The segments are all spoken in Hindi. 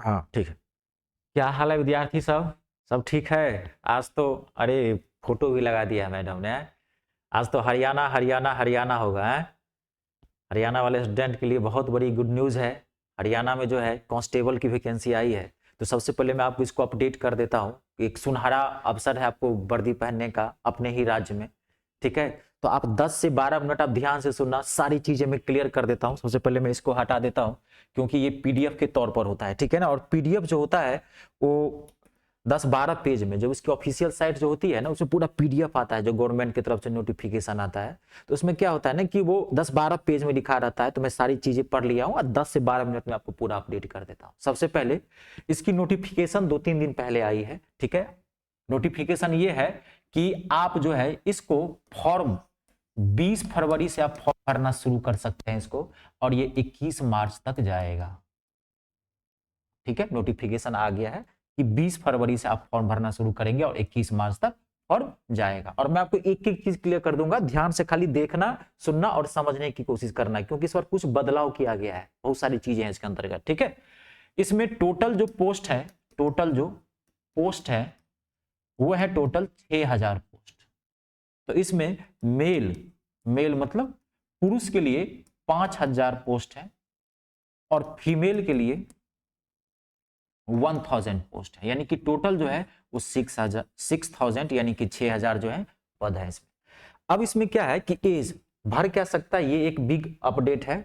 हाँ ठीक है। क्या हाल है विद्यार्थी सब ठीक है? आज तो अरे फोटो भी लगा दिया मैडम ने। आज तो हरियाणा हरियाणा हरियाणा होगा है। हरियाणा वाले स्टूडेंट के लिए बहुत बड़ी गुड न्यूज़ है। हरियाणा में जो है कांस्टेबल की वैकेंसी आई है। तो सबसे पहले मैं आपको इसको अपडेट कर देता हूँ। एक सुनहरा अवसर है आपको वर्दी पहनने का अपने ही राज्य में। ठीक है, तो आप 10 से 12 मिनट आप ध्यान से सुनना, सारी चीजें मैं क्लियर कर देता हूँ। सबसे पहले मैं इसको हटा देता हूँ क्योंकि ये पीडीएफ के तौर पर होता है, ठीक है ना। और पीडीएफ जो होता है वो 10-12 पेज में, जब इसकी ऑफिशियल साइट जो होती है ना, उसमें पूरा पीडीएफ आता है जो गवर्नमेंट की तरफ से नोटिफिकेशन आता है। तो उसमें क्या होता है ना कि वो 10-12 पेज में लिखा रहता है। तो मैं सारी चीजें पढ़ लिया हूँ और 10 से 12 मिनट में आपको पूरा अपडेट कर देता हूँ। सबसे पहले इसकी नोटिफिकेशन 2-3 दिन पहले आई है, ठीक है। नोटिफिकेशन ये है कि आप जो है इसको फॉर्म 20 फरवरी से आप फॉर्म भरना शुरू कर सकते हैं इसको, और ये 21 मार्च तक जाएगा। ठीक है, नोटिफिकेशन आ गया है कि 20 फरवरी से आप फॉर्म भरना शुरू करेंगे और 21 मार्च तक फॉर्म जाएगा। और मैं आपको एक एक चीज क्लियर कर दूंगा, ध्यान से खाली देखना, सुनना और समझने की कोशिश करना, क्योंकि इस बार कुछ बदलाव किया गया है, बहुत सारी चीजें हैं इसके अंतर्गत। ठीक है, इसमें टोटल जो पोस्ट है, टोटल जो पोस्ट है वो है टोटल 6000 पोस्ट। तो इसमें मेल मेल मतलब पुरुष के लिए 5000 पोस्ट है और फीमेल के लिए 1000 पोस्ट है, यानी कि टोटल जो है वो 6000 यानी कि 6000 जो है पद है इसमें। अब इसमें क्या है कि एज भर क्या सकता है, ये एक बिग अपडेट है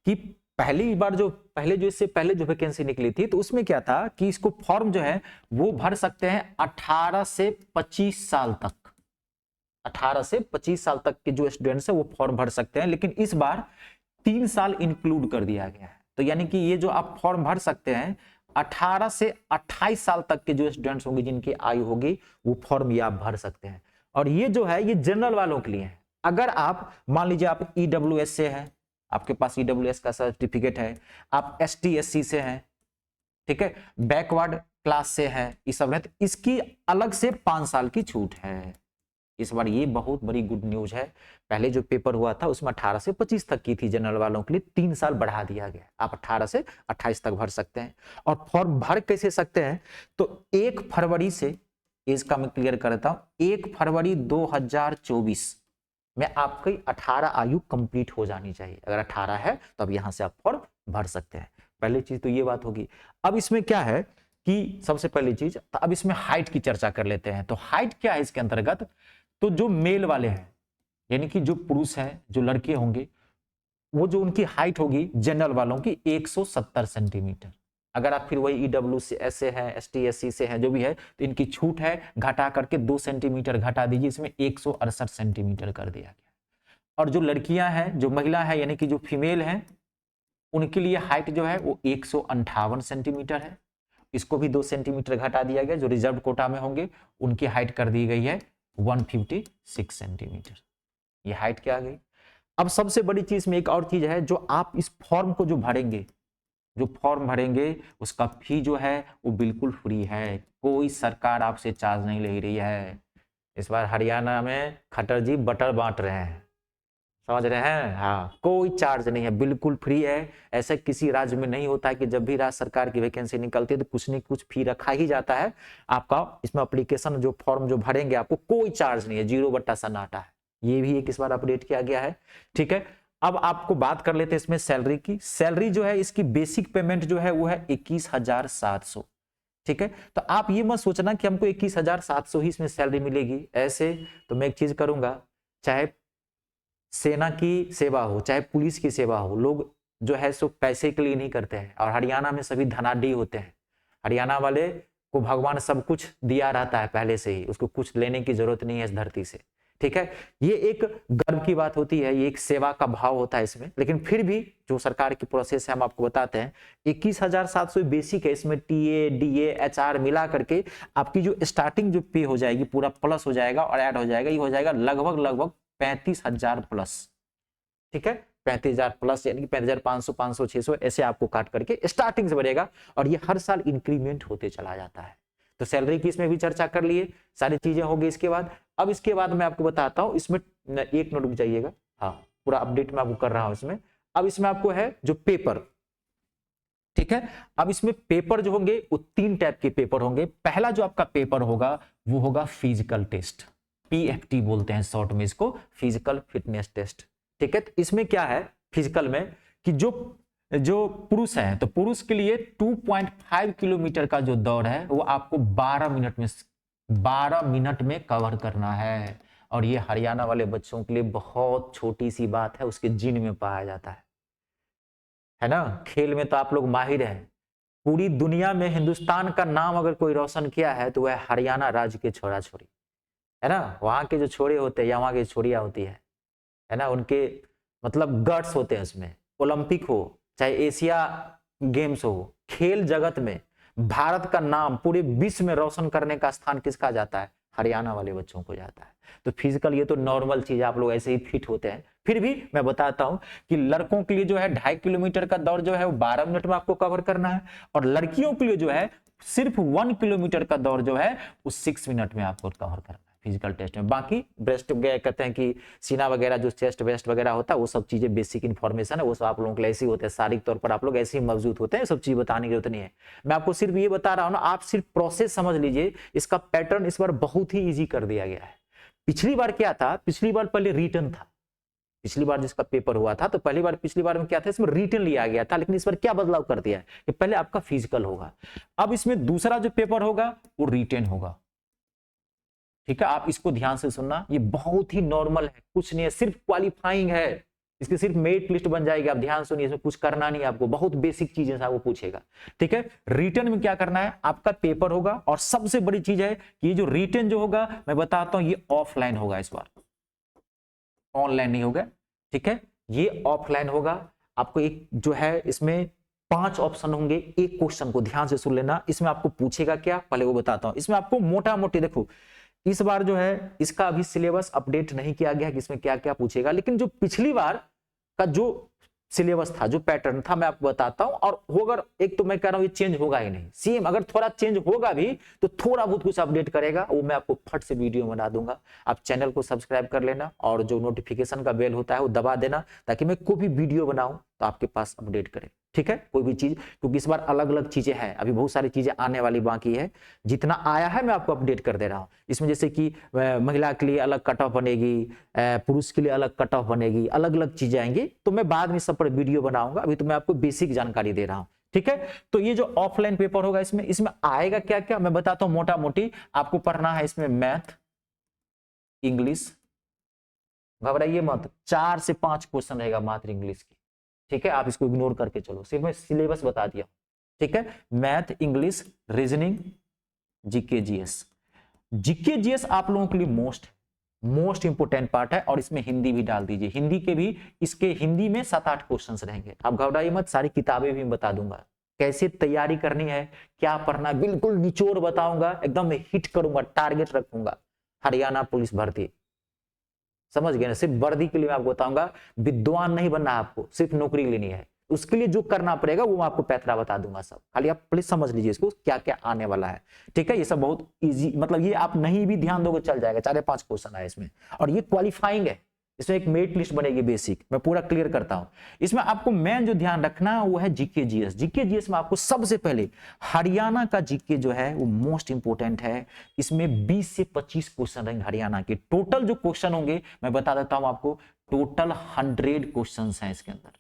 कि पहली बार जो इससे पहले जो वैकेंसी निकली थी तो उसमें क्या था कि इसको फॉर्म जो है वो भर सकते हैं 18 से 25 साल तक। 18 से 25 साल तक के जो स्टूडेंट्स है वो फॉर्म भर सकते हैं, लेकिन इस बार 3 साल इंक्लूड कर दिया गया है। तो यानी कि ये जो आप फॉर्म भर सकते हैं 18 से 28 साल तक के जो स्टूडेंट्स होंगे, जिनकी आयु होगी, वो फॉर्म ये आप भर सकते हैं। और ये जो है ये जनरल वालों के लिए है। अगर आप मान लीजिए आप ईडब्ल्यूएस से हैं, आपके पास ईडब्ल्यूएस का सर्टिफिकेट है, आप एसटी एससी से हैं, ठीक है, बैकवर्ड क्लास से है, ये सब है, तो इसकी अलग से 5 साल की छूट है। इस बार ये बहुत बड़ी गुड न्यूज है। पहले जो पेपर हुआ था उसमें 18 से 25 तक की थी जनरल वालों के लिए, 3 साल बढ़ा दिया गया। आप 18 से 28 तक भर सकते हैं। और फॉर्म भर कैसे सकते हैं, तो 1 फरवरी से, इसका मैं क्लियर करता हूं, 1 फरवरी 2024 में आपकी 18 आयु कंप्लीट हो जानी चाहिए। अगर 18 है तो अब यहां से आप फॉर्म भर सकते हैं। पहली चीज तो ये बात होगी। अब इसमें क्या है कि सबसे पहली चीज, तो अब इसमें हाइट की चर्चा कर लेते हैं। तो हाइट क्या है इसके अंतर्गत, तो जो मेल वाले हैं, यानी कि जो पुरुष हैं, जो लड़के होंगे, वो जो उनकी हाइट होगी जनरल वालों की 170 सेंटीमीटर। अगर आप फिर वही ईडब्ल्यू से हैं, एसटी एससी से हैं, जो भी है, तो इनकी छूट है, घटा करके 2 सेंटीमीटर घटा दीजिए, इसमें 168 सेंटीमीटर कर दिया गया। और जो लड़कियां हैं, जो महिला है, यानी कि जो फीमेल हैं, उनके लिए हाइट जो है वो 158 सेंटीमीटर है। इसको भी 2 सेंटीमीटर घटा दिया गया। जो रिजर्व कोटा में होंगे उनकी हाइट कर दी गई है 156 सेंटीमीटर। ये हाइट क्या आ गई। अब सबसे बड़ी चीज में एक और चीज है, जो आप इस फॉर्म को जो भरेंगे, जो फॉर्म भरेंगे उसका फी जो है वो बिल्कुल फ्री है। कोई सरकार आपसे चार्ज नहीं ले रही है। इस बार हरियाणा में खट्टर जी बटर बांट रहे हैं, समझ रहे हैं। हाँ, कोई चार्ज नहीं है, बिल्कुल फ्री है। ऐसा किसी राज्य में नहीं होता है कि जब भी राज्य सरकार की वैकेंसी निकलती है तो कुछ नहीं कुछ फी रखा ही जाता है। आपका इसमें एप्लीकेशन जो फॉर्म जो भरेंगे आपको कोई चार्ज नहीं है, 0 सन्नाटा है। ये भी एक इस बार अपडेट किया गया है। ठीक है, अब आपको बात कर लेते हैं इसमें सैलरी की। सैलरी जो है इसकी बेसिक पेमेंट जो है वो है 21,700। ठीक है, तो आप ये मत सोचना कि हमको 21,700 ही इसमें सैलरी मिलेगी। ऐसे तो मैं एक चीज करूंगा, चाहे सेना की सेवा हो, चाहे पुलिस की सेवा हो, लोग जो है सो पैसे के लिए नहीं करते हैं। और हरियाणा में सभी धनाढ्य होते हैं। हरियाणा वाले को भगवान सब कुछ दिया रहता है पहले से ही, उसको कुछ लेने की जरूरत नहीं है इस धरती से। ठीक है, ये एक गर्व की बात होती है, ये एक सेवा का भाव होता है इसमें। लेकिन फिर भी जो सरकार की प्रोसेस है हम आपको बताते हैं। 21,700 बेसिक है, इसमें टीए डीए एचआर मिला करके आपकी जो स्टार्टिंग जो पे हो जाएगी पूरा प्लस हो जाएगा और ऐड हो जाएगा, ये हो जाएगा लगभग 35,000 प्लस। ठीक है, 35,000 प्लस, यानी कि 35,500 500 600 ऐसे आपको काट करके स्टार्टिंग से बढ़ेगा। और ये हर साल इंक्रीमेंट होते चला जाता है। तो सैलरी की इसमें भी चर्चा कर लिए, सारी चीजें होगी इसके बाद। अब इसके बाद मैं आपको बताता हूं, इसमें एक नोट रुक जाइएगा। हाँ, पूरा अपडेट मैं आपको कर रहा हूं इसमें। अब इसमें आपको है जो पेपर, ठीक है। अब इसमें पेपर जो होंगे वो 3 टाइप के पेपर होंगे। पहला जो आपका पेपर होगा वो होगा फिजिकल टेस्ट, पीएफटी बोलते हैं शॉर्ट में इसको, फिजिकल फिटनेस टेस्ट। ठीक है, तो इसमें क्या है फिजिकल में कि जो पुरुष है तो पुरुष के लिए 2.5 किलोमीटर का जो दौड़ है वो आपको 12 मिनट में कवर करना है। और ये हरियाणा वाले बच्चों के लिए बहुत छोटी सी बात है, उसके जीन में पाया जाता है ना। खेल में तो आप लोग माहिर हैं, पूरी दुनिया में हिंदुस्तान का नाम अगर कोई रोशन किया है तो वह हरियाणा राज्य के छोरा छोरी है ना। वहां के जो छोरे होते हैं या वहां की छोरियां होती है ना, उनके मतलब गट्स होते हैं उसमें। ओलंपिक हो चाहे एशिया गेम्स हो, खेल जगत में भारत का नाम पूरे विश्व में रोशन करने का स्थान किसका जाता है, हरियाणा वाले बच्चों को जाता है। तो फिजिकल ये तो नॉर्मल चीज है, आप लोग ऐसे ही फिट होते हैं। फिर भी मैं बताता हूं कि लड़कों के लिए जो है 2.5 किलोमीटर का दौड़ जो है वो 12 मिनट में आपको कवर करना है, और लड़कियों के लिए जो है सिर्फ 1 किलोमीटर का दौड़ जो है वो 6 मिनट में आपको कवर करना है फिजिकल टेस्ट में। बाकी ब्रेस्ट कहते हैं कि सीना वगैरह जो चेस्ट वेस्ट वगैरह होता है वो सब चीजें बेसिक इन्फॉर्मेशन है, वो सब आप लोगों के लिए ऐसे ही होते हैं, शारीरिक तौर पर आप लोग ऐसे ही मौजूद होते हैं, सब चीज बताने की जरूरत नहीं है। मैं आपको सिर्फ ये बता रहा हूं ना, आप सिर्फ प्रोसेस समझ लीजिए। इसका पैटर्न इस बार बहुत ही ईजी कर दिया गया है। पिछली बार क्या था, पिछली बार पहले रिटर्न था, पिछली बार जिसका पेपर हुआ था तो पहली बार पिछली बार में क्या था, इसमें रिटर्न लिया गया था। लेकिन इस बार क्या बदलाव कर दिया है कि पहले आपका फिजिकल होगा, अब इसमें दूसरा जो पेपर होगा वो रिटर्न होगा। ठीक है, आप इसको ध्यान से सुनना, ये बहुत ही नॉर्मल है, कुछ नहीं है, सिर्फ क्वालिफाइंग है, इसकी सिर्फ मेरिट लिस्ट बन जाएगी। आप ध्यान सुनिए, इसमें कुछ करना नहीं है आपको, बहुत बेसिक चीजें वो पूछेगा। ठीक है, रिटर्न में क्या करना है, आपका पेपर होगा, और सबसे बड़ी चीज है कि ये जो रिटर्न जो होगा मैं बताता हूं ये ऑफलाइन होगा, इस बार ऑनलाइन नहीं होगा। ठीक है, ये ऑफलाइन होगा। आपको एक जो है इसमें 5 ऑप्शन होंगे, एक क्वेश्चन को ध्यान से सुन लेना। इसमें आपको पूछेगा क्या, पहले वो बताता हूं। इसमें आपको मोटा मोटी देखो, इस बार जो है इसका अभी सिलेबस अपडेट नहीं किया गया कि इसमें क्या क्या पूछेगा, लेकिन जो पिछली बार का जो सिलेबस था, जो पैटर्न था, मैं आपको बताता हूं। और अगर एक तो मैं कह रहा हूं ये चेंज होगा ही नहीं, सेम अगर थोड़ा चेंज होगा भी तो थोड़ा बहुत कुछ अपडेट करेगा, वो मैं आपको फट से वीडियो बना दूंगा। आप चैनल को सब्सक्राइब कर लेना और जो नोटिफिकेशन का बेल होता है वो दबा देना, ताकि मैं कोई भी वीडियो बनाऊं तो आपके पास अपडेट करे। ठीक है, कोई भी चीज, क्योंकि इस बार अलग अलग चीजें हैं, अभी बहुत सारी चीजें आने वाली बाकी है। जितना आया है मैं आपको अपडेट कर दे रहा हूं। इसमें जैसे कि महिला के लिए अलग कट ऑफ बनेगी, पुरुष के लिए अलग कट ऑफ बनेगी, अलग अलग चीजें आएंगी, तो मैं बाद में सब पर वीडियो बनाऊंगा। अभी तो मैं आपको बेसिक जानकारी दे रहा हूं। ठीक है, तो ये जो ऑफलाइन पेपर होगा इसमें आएगा क्या क्या मैं बताता हूं मोटा मोटी। आपको पढ़ना है इसमें मैथ, इंग्लिश, घबराइए मत, 4 से 5 क्वेश्चन रहेगा मात्र इंग्लिश की। ठीक है, आप इसको इग्नोर करके चलो, सिर्फ मैं सिलेबस बता दिया। ठीक है, math, English, reasoning, GK GS. GK GS आप लोगों के लिए मोस्ट इंपोर्टेंट पार्ट है, और इसमें हिंदी भी डाल दीजिए। हिंदी के भी, इसके हिंदी में 7-8 क्वेश्चंस रहेंगे। आप घबराइए मत, सारी किताबें भी बता दूंगा, कैसे तैयारी करनी है, क्या पढ़ना है, बिल्कुल निचोड़ बताऊंगा, एकदम हिट करूंगा, टारगेट रखूंगा। हरियाणा पुलिस भर्ती, समझ गए ना, सिर्फ वर्दी के लिए मैं आपको बताऊंगा, विद्वान नहीं बनना है आपको, सिर्फ नौकरी लेनी है। उसके लिए जो करना पड़ेगा वो मैं आपको पैतरा बता दूंगा सब, खाली आप प्लीज समझ लीजिए इसको क्या क्या आने वाला है। ठीक है, ये सब बहुत इजी, मतलब ये आप नहीं भी ध्यान दोगे चल जाएगा। 4-5 क्वेश्चन है इसमें, और ये क्वालिफाइंग है। इसमें एक मेरिट लिस्ट बनेगी बेसिक, मैं पूरा क्लियर करता हूं। इसमें आपको मेन जो ध्यान रखना है वो है जीके जीएस। जीके जीएस में आपको सबसे पहले हरियाणा का जीके जो है वो मोस्ट इंपोर्टेंट है। इसमें 20 से 25 क्वेश्चन रहेंगे हरियाणा के। टोटल जो क्वेश्चन होंगे मैं बता देता हूं आपको, टोटल 100 क्वेश्चन हैं इसके अंदर,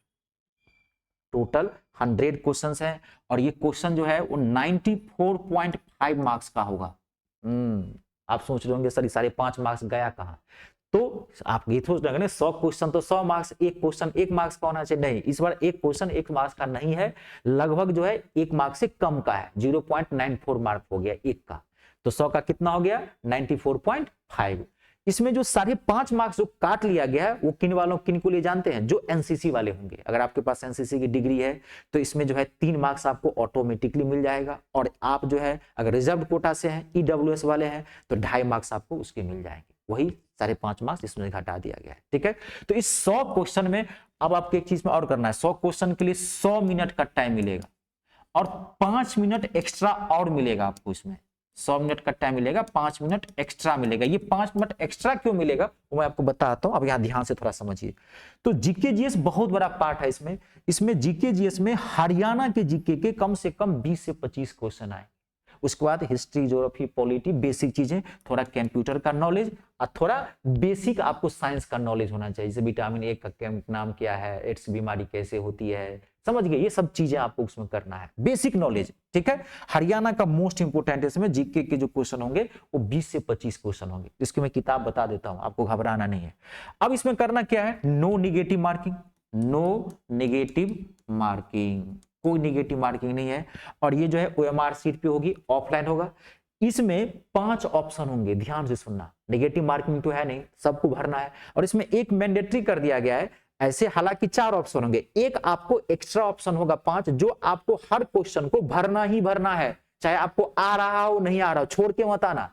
टोटल 100 क्वेश्चन हैं। और ये क्वेश्चन जो है वो 94.5 मार्क्स का होगा। आप सोच रहे होंगे सर सारे 5 मार्क्स गया कहां, तो आप ये सोच रहे 100 क्वेश्चन तो 100 मार्क्स, एक क्वेश्चन 1 मार्क्स का होना चाहिए, नहीं, इस बार एक क्वेश्चन 1 मार्क्स का नहीं है, लगभग जो है 1 मार्क्स से कम का है, 0.94 मार्क हो गया एक का, तो 100 का कितना हो गया 94.5। इसमें जो 5.5 मार्क्स जो काट लिया गया है वो किन को लिए जानते हैं, जो एनसीसी वाले होंगे। अगर आपके पास एनसीसी की डिग्री है तो इसमें जो है 3 मार्क्स आपको ऑटोमेटिकली मिल जाएगा, और आप जो है अगर रिजर्व कोटा से हैं, ईडब्ल्यूएस वाले हैं, तो 2.5 मार्क्स आपको उसके मिल जाएंगे, वही 5.5 मार्क्स इसमें घटा दिया गया है। ठीक है, तो इस 100 क्वेश्चन में अब आपको एक चीज में और करना है, 100 क्वेश्चन के लिए 100 मिनट का टाइम मिलेगा, और 5 मिनट एक्स्ट्रा और मिलेगा आपको इसमें। 100 मिनट का टाइम मिलेगा, 5 मिनट एक्स्ट्रा मिलेगा। ये 5 मिनट एक्स्ट्रा क्यों मिलेगा वो मैं आपको बताता हूं, अब यहाँ ध्यान से थोड़ा समझिए। तो जीके जीएस बहुत बड़ा पार्ट है इसमें। इसमें जीके जीएस में हरियाणा के जीके के कम से कम 20 से 25 क्वेश्चन आए। उसके बाद हिस्ट्री, ज्योग्राफी, पॉलिटी, बेसिक चीजें, थोड़ा कंप्यूटर का नॉलेज और थोड़ा बेसिक आपको साइंस का नॉलेज होना चाहिए, जैसे विटामिन ए का नाम क्या है, एड्स बीमारी कैसे होती है, समझ गए, ये सब चीजें आपको उसमें करना है, बेसिक नॉलेज। ठीक है, हरियाणा का मोस्ट इंपोर्टेंट इसमें जीके के जो क्वेश्चन होंगे वो 20 से 25 क्वेश्चन होंगे। इसकी मैं किताब बता देता हूं, आपको घबराना नहीं है। अब इसमें करना क्या है, no negative marking, no negative marking, कोई निगेटिव मार्किंग नहीं है। और ये जो है ओएमआर सीट पे होगी, ऑफलाइन होगा। इसमें 5 ऑप्शन होंगे, ध्यान से सुनना, निगेटिव मार्किंग तो है नहीं, सबको भरना है। और इसमें एक मैंडेटरी कर दिया गया है, ऐसे हालांकि 4 ऑप्शन होंगे, एक आपको एक्स्ट्रा ऑप्शन होगा 5, जो आपको हर क्वेश्चन को भरना ही भरना है, चाहे आपको आ रहा हो नहीं आ रहा हो, छोड़ के मत आना।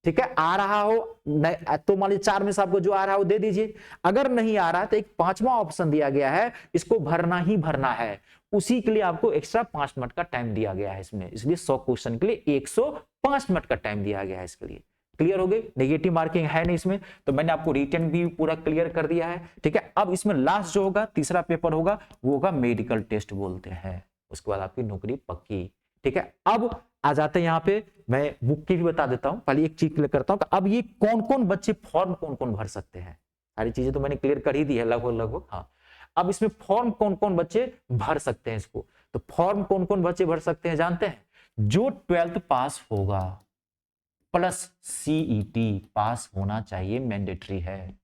ठीक है, आ रहा हो नहीं तो मान लीजिए 4 में से आपको जो आ रहा हो दे दीजिए, अगर नहीं आ रहा है तो एक 5वां ऑप्शन दिया गया है, इसको भरना ही भरना है। उसी के लिए आपको एक्स्ट्रा 5 मिनट का टाइम दिया गया है इसमें, इसलिए 100 क्वेश्चन के लिए 105 मिनट का टाइम दिया गया है इसके लिए। क्लियर हो गई, नेगेटिव मार्किंग है नहीं इसमें, तो मैंने आपको रिटन भी पूरा क्लियर कर दिया है। ठीक है, अब इसमें लास्ट जो होगा, तीसरा पेपर होगा, वो होगा मेडिकल टेस्ट बोलते हैं, उसके बाद आपकी नौकरी पक्की। ठीक है, अब आ जाते हैं यहाँ पे, मैं बुक की भी बता देता हूँ, पहले एक चीज क्लियर करता हूँ, अब ये कौन कौन बच्चे फॉर्म कौन कौन भर सकते हैं, सारी चीजें तो मैंने क्लियर कर ही दी है लगभग लगभग। हाँ, अब इसमें फॉर्म कौन कौन बच्चे भर सकते हैं इसको, तो फॉर्म कौन कौन बच्चे भर सकते हैं जानते हैं, जो 12th पास होगा प्लस सीईटी पास होना चाहिए, मैंडेटरी है।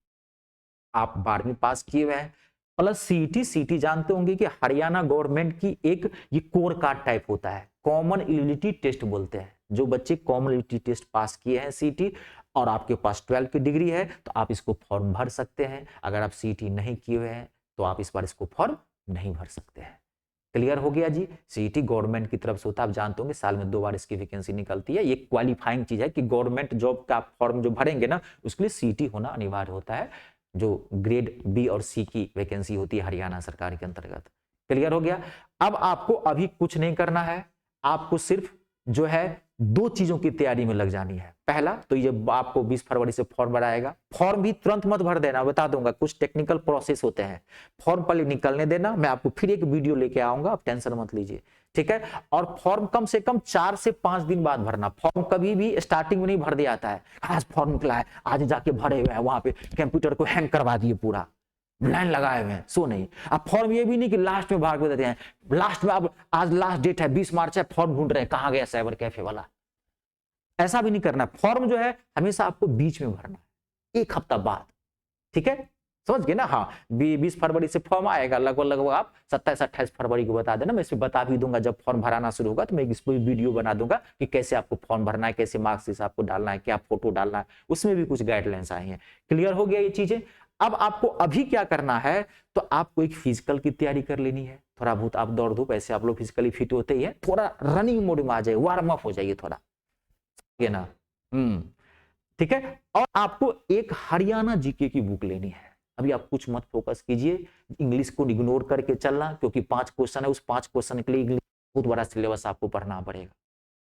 आप 12वीं पास किए हुए हैं प्लस सीईटी, सीईटी जानते होंगे कि हरियाणा गवर्नमेंट की एक ये कोर कार्ड टाइप होता है, कॉमन एलिजिबिलिटी टेस्ट बोलते हैं। जो बच्चे कॉमन एलिजिबिलिटी टेस्ट पास किए हैं सीईटी और आपके पास 12 की डिग्री है, तो आप इसको फॉर्म भर सकते हैं। अगर आप सीईटी नहीं किए हुए हैं तो आप इस बार इसको फॉर्म नहीं भर सकते हैं। क्लियर हो गया जी। सीईटी गवर्नमेंट की तरफ से होता है, आप जानते होंगे साल में 2 बार इसकी वैकेंसी निकलती है। ये क्वालिफाइंग चीज है कि गवर्नमेंट जॉब का फॉर्म जो भरेंगे ना, उसके लिए सीईटी होना अनिवार्य होता है, जो ग्रेड बी और सी की वैकेंसी होती है हरियाणा सरकार के अंतर्गत। क्लियर हो गया। अब आपको अभी कुछ नहीं करना है, आपको सिर्फ जो है 2 चीजों की तैयारी में लग जानी है। पहला तो ये आपको 20 फरवरी से फॉर्म भराएगा, फॉर्म भी तुरंत मत भर देना, बता दूंगा कुछ टेक्निकल प्रोसेस होते हैं, फॉर्म पहले निकलने देना, मैं आपको फिर एक वीडियो लेके आऊंगा, आप टेंशन मत लीजिए। ठीक है, और फॉर्म कम से कम 4 से 5 दिन बाद भरना, फॉर्म कभी भी स्टार्टिंग में नहीं भर दिया जाता है, आज फॉर्म निकला है आज जाके भरे हुए हैं, वहां पे कंप्यूटर को हैंग करवा दिए, पूरा लाइन लगाए हुए हैं, सो नहीं। अब फॉर्म ये भी नहीं कि लास्ट में भाग देते हैं, लास्ट में अब आज लास्ट डेट है 20 मार्च है, फॉर्म ढूंढ रहे हैं कहां गया साइबर कैफे वाला, ऐसा भी नहीं करना। फॉर्म जो है हमेशा आपको बीच में भरना है, 1 हफ्ता बाद। ठीक है, समझ गए ना। हाँ, 20 फरवरी से फॉर्म आएगा, लगभग लगभग आप 27-28 फरवरी को बता देना, मैं इसमें बता भी दूंगा जब फॉर्म भराना शुरू होगा, तो मैं इस पर वीडियो बना दूंगा कि कैसे आपको फॉर्म भरना है, कैसे मार्क्सिट आपको डालना है, क्या फोटो डालना है, उसमें भी कुछ गाइडलाइंस आई हैं। क्लियर हो गया ये चीजें। अब आपको अभी क्या करना है, तो आपको एक फिजिकल की तैयारी कर लेनी है, थोड़ा बहुत आप दौड़ धूप, ऐसे आप लोग फिजिकली फिट होते ही है, थोड़ा रनिंग मोड में आ जाए, वार्म अप हो जाइए थोड़ा ना। ठीक है, और आपको एक हरियाणा जीके की बुक लेनी है। अभी आप कुछ मत फोकस कीजिए, इंग्लिश को इग्नोर करके चलना, क्योंकि 5 क्वेश्चन है, उस 5 क्वेश्चन के लिए इंग्लिश बहुत बड़ा सिलेबस आपको पढ़ना पड़ेगा,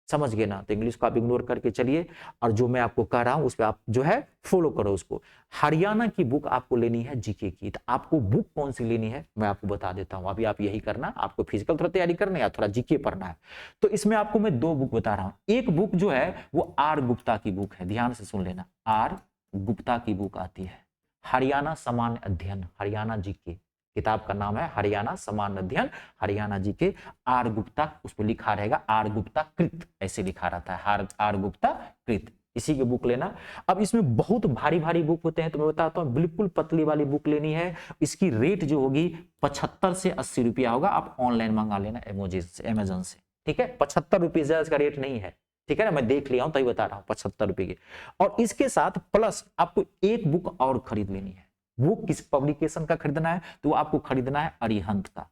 समझ गए ना। तो इंग्लिश को आप इग्नोर करके चलिए, और जो मैं आपको कह रहा हूं उस पर आप जो है फॉलो करो उसको। हरियाणा की बुक आपको लेनी है जीके की, तो आपको बुक कौन सी लेनी है मैं आपको बता देता हूं, अभी आप यही करना, आपको फिजिकल थोड़ा तैयारी करना है या थोड़ा जीके पढ़ना है। तो इसमें आपको मैं 2 बुक बता रहा हूं। एक बुक जो है वो आर गुप्ता की बुक है, ध्यान से सुन लेना, आर गुप्ता की बुक आती है, हरियाणा सामान्य अध्ययन, हरियाणा जीके, किताब का नाम है हरियाणा सामान्य अध्ययन हरियाणा जीके, आर गुप्ता, उस पर लिखा रहेगा आर गुप्ता कृत, ऐसे लिखा रहता है आर गुप्ता कृत, इसी की बुक लेना। अब इसमें बहुत भारी भारी बुक होते हैं, तो मैं बताता हूँ बिल्कुल पतली वाली बुक लेनी है। इसकी रेट जो होगी 75 से 80 रुपया होगा, आप ऑनलाइन मंगा लेना अमेजन से। ठीक है, 75 रुपये से इसका रेट नहीं है, ठीक है ना, मैं देख लिया हूं तभी बता रहा हूं, 75 रुपए की। और इसके साथ प्लस आपको एक बुक और खरीद लेनी है। वो किस पब्लिकेशन का खरीदना है, तो वो आपको खरीदना है अरिहंत का।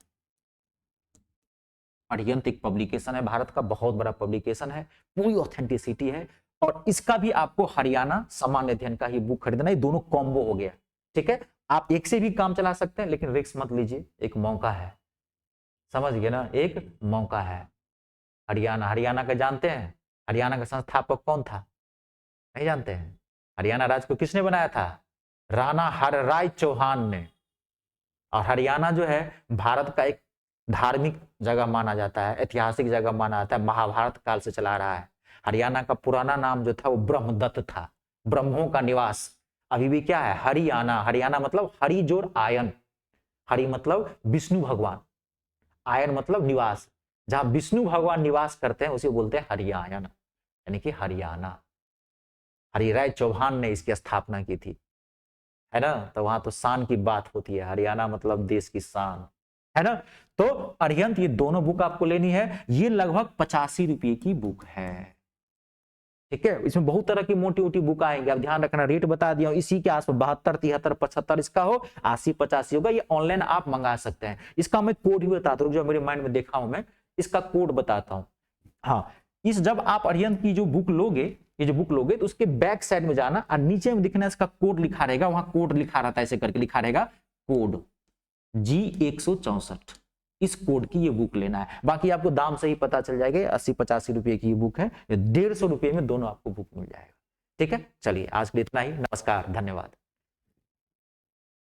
अरिहंत एक पब्लिकेशन है, भारत का बहुत बड़ा पब्लिकेशन है, पूरी ऑथेंटिसिटी है, और इसका भी आपको हरियाणा सामान्य अध्ययन का ही बुक खरीदना है। दोनों कॉम्बो हो गया, ठीक है। आप एक से भी काम चला सकते हैं, लेकिन रिस्क मत लीजिए, एक मौका है, समझ गए ना, एक मौका है। हरियाणा का जानते हैं, हरियाणा का संस्थापक कौन था, नहीं जानते हैं? हरियाणा राज्य को किसने बनाया था? राणा हरराय चौहान ने। और हरियाणा जो है भारत का एक धार्मिक जगह माना जाता है, ऐतिहासिक जगह माना जाता है, महाभारत काल से चला रहा है। हरियाणा का पुराना नाम जो था वो ब्रह्मदत्त था, ब्रह्मों का निवास। अभी भी क्या है? हरियाणा। हरियाणा मतलब हरि जोड़ आयन, हरि मतलब विष्णु भगवान, आयन मतलब निवास। जहां विष्णु भगवान निवास करते हैं उसे बोलते हैं हरियायन, यानी कि हरियाणा। हरिराय चौहान ने इसकी स्थापना की थी, है ना? तो वहां तो शान की बात होती है, हरियाणा मतलब देश की शान, है ना? तो अरिहंत ये दोनों बुक आपको लेनी है, ये लगभग 85 रुपये की बुक है, ठीक है? इसमें बहुत तरह की मोटी मोटी बुक आएंगे, आप ध्यान रखना, रेट बता दिया इसी के आसपास 72, 73, 75 इसका हो, 80, 85 होगा। ये ऑनलाइन आप मंगा सकते हैं। इसका मैं कोड भी बताता हूँ, जो मेरे माइंड में देखा हूं मैं, इसका कोड बताता हूँ। हाँ, इस जब आप अरिहंत की जो बुक लोगे, ये जो बुक लोगे, तो उसके बैक साइड में जाना और नीचे में दिखना इसका कोड लिखा रहेगा, वहां कोड लिखा रहता है, ऐसे करके लिखा रहेगा कोड G164। इस कोड की ये बुक लेना है, बाकी आपको दाम से ही पता चल जाएगा। 80, 85 रुपए की ये बुक है, 150 रुपए में दोनों आपको बुक मिल जाएगा, ठीक है? चलिए आज के लिए इतना ही, नमस्कार, धन्यवाद।